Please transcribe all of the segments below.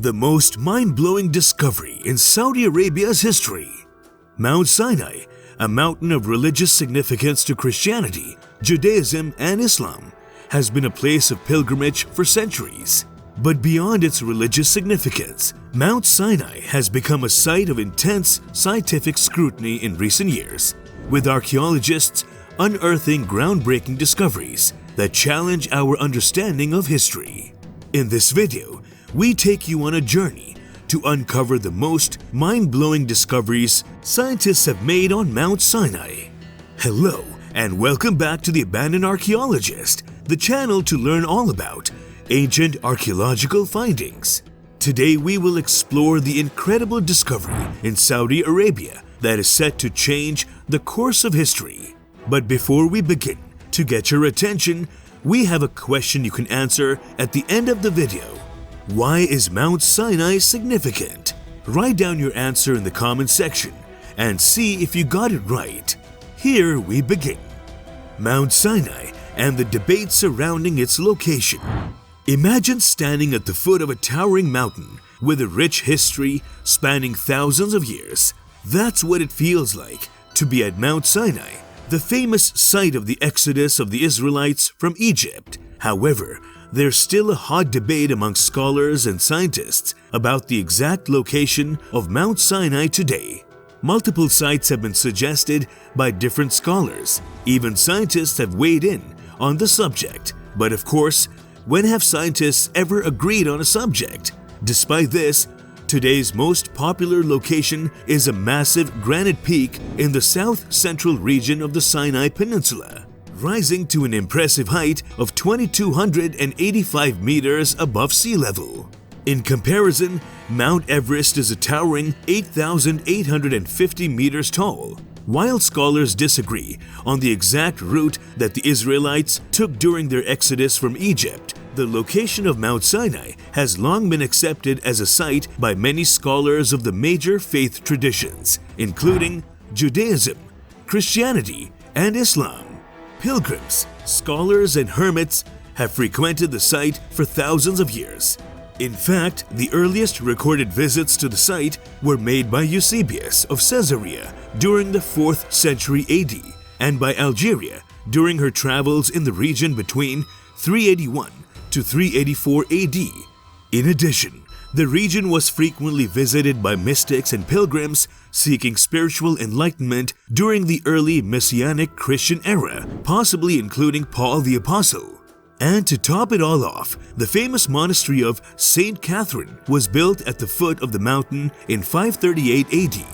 The most mind-blowing discovery in Saudi Arabia's history. Mount Sinai, a mountain of religious significance to Christianity, Judaism, and Islam, has been a place of pilgrimage for centuries. But beyond its religious significance, Mount Sinai has become a site of intense scientific scrutiny in recent years, with archaeologists unearthing groundbreaking discoveries that challenge our understanding of history. In this video, we take you on a journey to uncover the most mind-blowing discoveries scientists have made on Mount Sinai. Hello, and welcome back to the Abandoned Archaeologist, the channel to learn all about ancient archaeological findings. Today we will explore the incredible discovery in Saudi Arabia that is set to change the course of history. But before we begin, to get your attention, we have a question you can answer at the end of the video. Why is Mount Sinai significant? Write down your answer in the comment section and see if you got it right. Here we begin. Mount Sinai and the debate surrounding its location. Imagine standing at the foot of a towering mountain with a rich history spanning thousands of years. That's what it feels like to be at Mount Sinai, the famous site of the exodus of the Israelites from Egypt. However, there's still a hot debate among scholars and scientists about the exact location of Mount Sinai today. Multiple sites have been suggested by different scholars. Even scientists have weighed in on the subject. But of course, when have scientists ever agreed on a subject? Despite this, today's most popular location is a massive granite peak in the south-central region of the Sinai Peninsula, rising to an impressive height of 2,285 meters above sea level. In comparison, Mount Everest is a towering 8,850 meters tall. While scholars disagree on the exact route that the Israelites took during their exodus from Egypt, the location of Mount Sinai has long been accepted as a site by many scholars of the major faith traditions, including Judaism, Christianity, and Islam. Pilgrims, scholars, and hermits have frequented the site for thousands of years. In fact, the earliest recorded visits to the site were made by Eusebius of Caesarea during the 4th century AD and by Algeria during her travels in the region between 381 to 384 AD. In addition, the region was frequently visited by mystics and pilgrims seeking spiritual enlightenment during the early Messianic Christian era, possibly including Paul the Apostle. And to top it all off, the famous monastery of Saint Catherine was built at the foot of the mountain in 538 AD.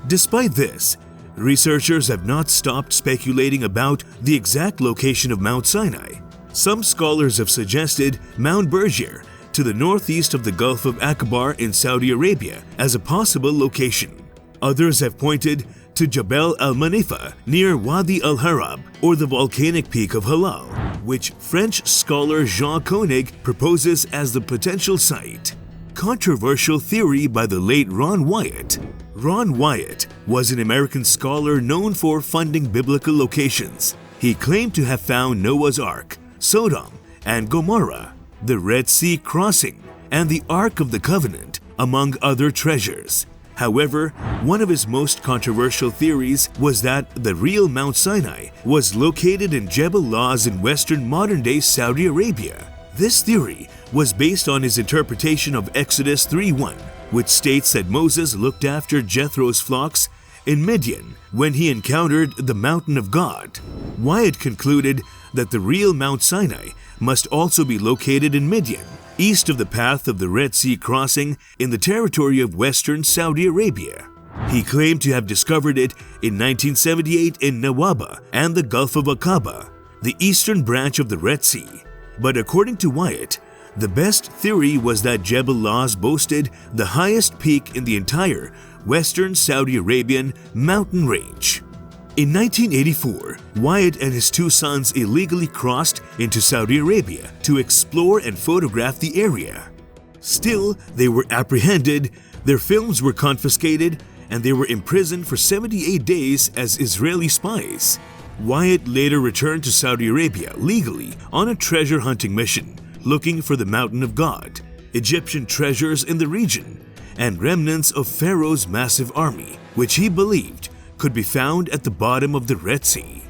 Despite this, researchers have not stopped speculating about the exact location of Mount Sinai. Some scholars have suggested Mount Berger to the northeast of the Gulf of Aqaba in Saudi Arabia as a possible location. Others have pointed to Jabal al-Manifa near Wadi al-Harab or the volcanic peak of Halal, which French scholar Jean Koenig proposes as the potential site. Controversial theory by the late Ron Wyatt. Ron Wyatt was an American scholar known for funding biblical locations. He claimed to have found Noah's Ark, Sodom and Gomorrah, the Red Sea crossing, and the Ark of the Covenant, among other treasures. However, one of his most controversial theories was that the real Mount Sinai was located in Jebel Lawz in western modern-day Saudi Arabia. This theory was based on his interpretation of Exodus 3:1, which states that Moses looked after Jethro's flocks in Midian when he encountered the mountain of God. Wyatt concluded that the real Mount Sinai must also be located in Midian, east of the path of the Red Sea crossing in the territory of western Saudi Arabia. He claimed to have discovered it in 1978 in Nawaba and the Gulf of Aqaba, the eastern branch of the Red Sea. But according to Wyatt, the best theory was that Jebel Lawz boasted the highest peak in the entire western Saudi Arabian mountain range. In 1984, Wyatt and his two sons illegally crossed into Saudi Arabia to explore and photograph the area. Still, they were apprehended, their films were confiscated, and they were imprisoned for 78 days as Israeli spies. Wyatt later returned to Saudi Arabia legally on a treasure hunting mission, looking for the Mountain of God. Egyptian treasures in the region, and remnants of Pharaoh's massive army, which he believed could be found at the bottom of the Red Sea.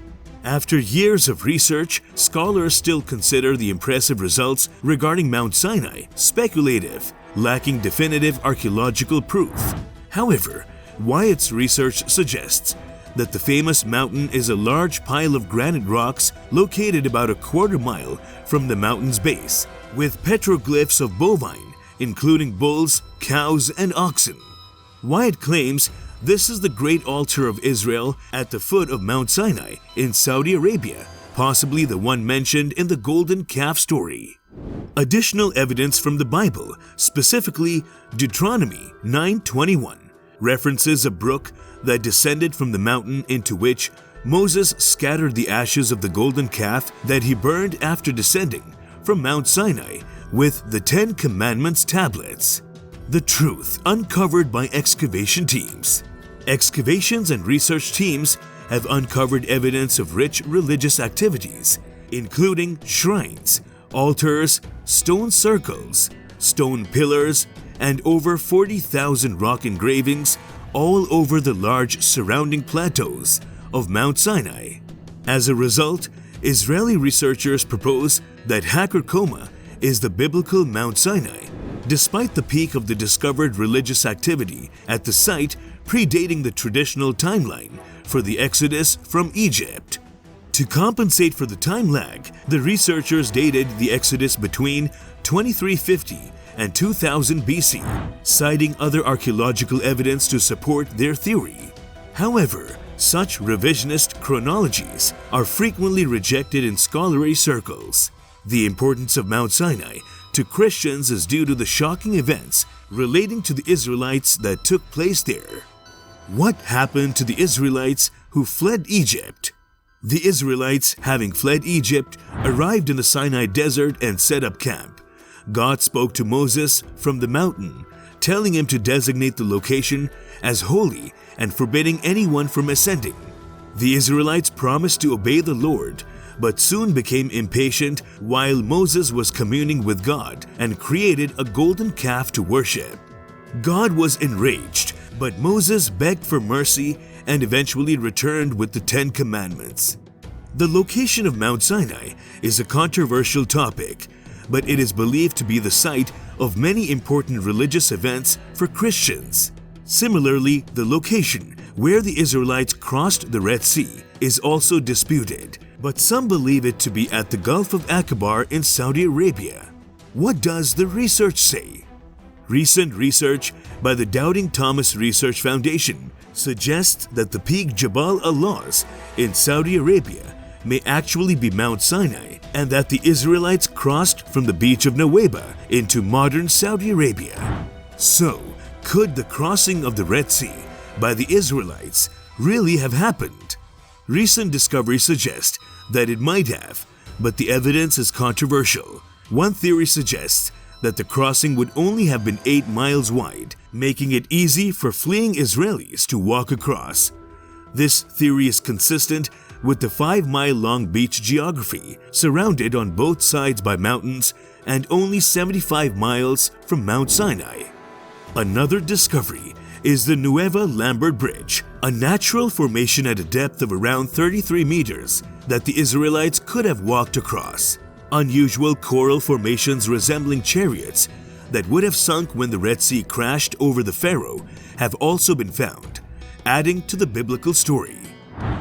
After years of research, scholars still consider the impressive results regarding Mount Sinai speculative, lacking definitive archaeological proof. However, Wyatt's research suggests that the famous mountain is a large pile of granite rocks located about a quarter mile from the mountain's base, with petroglyphs of bovine, including bulls, cows, and oxen. Wyatt claims this is the Great Altar of Israel at the foot of Mount Sinai in Saudi Arabia, possibly the one mentioned in the Golden Calf story. Additional evidence from the Bible, specifically Deuteronomy 9:21, references a brook that descended from the mountain into which Moses scattered the ashes of the golden calf that he burned after descending from Mount Sinai with the 10 Commandments tablets. The truth uncovered by excavation teams. Excavations and research teams have uncovered evidence of rich religious activities, including shrines, altars, stone circles, stone pillars, and over 40,000 rock engravings all over the large surrounding plateaus of Mount Sinai. As a result, Israeli researchers propose that Haker is the biblical Mount Sinai, despite the peak of the discovered religious activity at the site predating the traditional timeline for the Exodus from Egypt. To compensate for the time lag, the researchers dated the Exodus between 2350 and 2000 BC, citing other archaeological evidence to support their theory. However, such revisionist chronologies are frequently rejected in scholarly circles. The importance of Mount Sinai to Christians is due to the shocking events relating to the Israelites that took place there. What happened to the Israelites who fled Egypt? The Israelites, having fled Egypt, arrived in the Sinai desert and set up camp. God spoke to Moses from the mountain, telling him to designate the location as holy and forbidding anyone from ascending. The Israelites promised to obey the Lord, but soon became impatient while Moses was communing with God and created a golden calf to worship. God was enraged, but Moses begged for mercy and eventually returned with the 10 Commandments. The location of Mount Sinai is a controversial topic, but it is believed to be the site of many important religious events for Christians. Similarly, the location where the Israelites crossed the Red Sea is also disputed, but some believe it to be at the Gulf of Aqaba in Saudi Arabia. What does the research say? Recent research by the Doubting Thomas Research Foundation suggests that the peak Jabal al-Lawz in Saudi Arabia may actually be Mount Sinai, and that the Israelites crossed from the beach of Nuweiba into modern Saudi Arabia. So, could the crossing of the Red Sea by the Israelites really have happened? Recent discoveries suggest that it might have, but the evidence is controversial. One theory suggests that the crossing would only have been 8 miles wide, making it easy for fleeing Israelis to walk across. This theory is consistent with the 5-mile-long beach geography, surrounded on both sides by mountains and only 75 miles from Mount Sinai. Another discovery is the Nueva Lambert Bridge, a natural formation at a depth of around 33 meters that the Israelites could have walked across. Unusual coral formations resembling chariots that would have sunk when the Red Sea crashed over the Pharaoh have also been found, adding to the biblical story.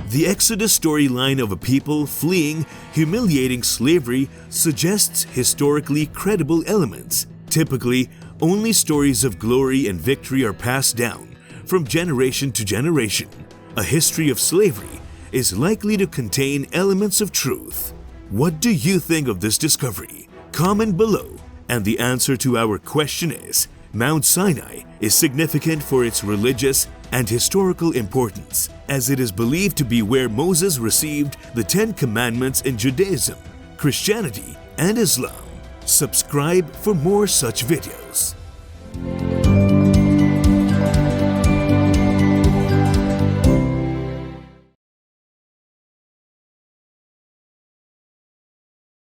The Exodus storyline of a people fleeing humiliating slavery suggests historically credible elements. Typically, only stories of glory and victory are passed down from generation to generation. A history of slavery is likely to contain elements of truth. What do you think of this discovery? Comment below. And the answer to our question is, Mount Sinai is significant for its religious and historical importance, as it is believed to be where Moses received the 10 Commandments in Judaism, Christianity, and Islam. Subscribe for more such videos.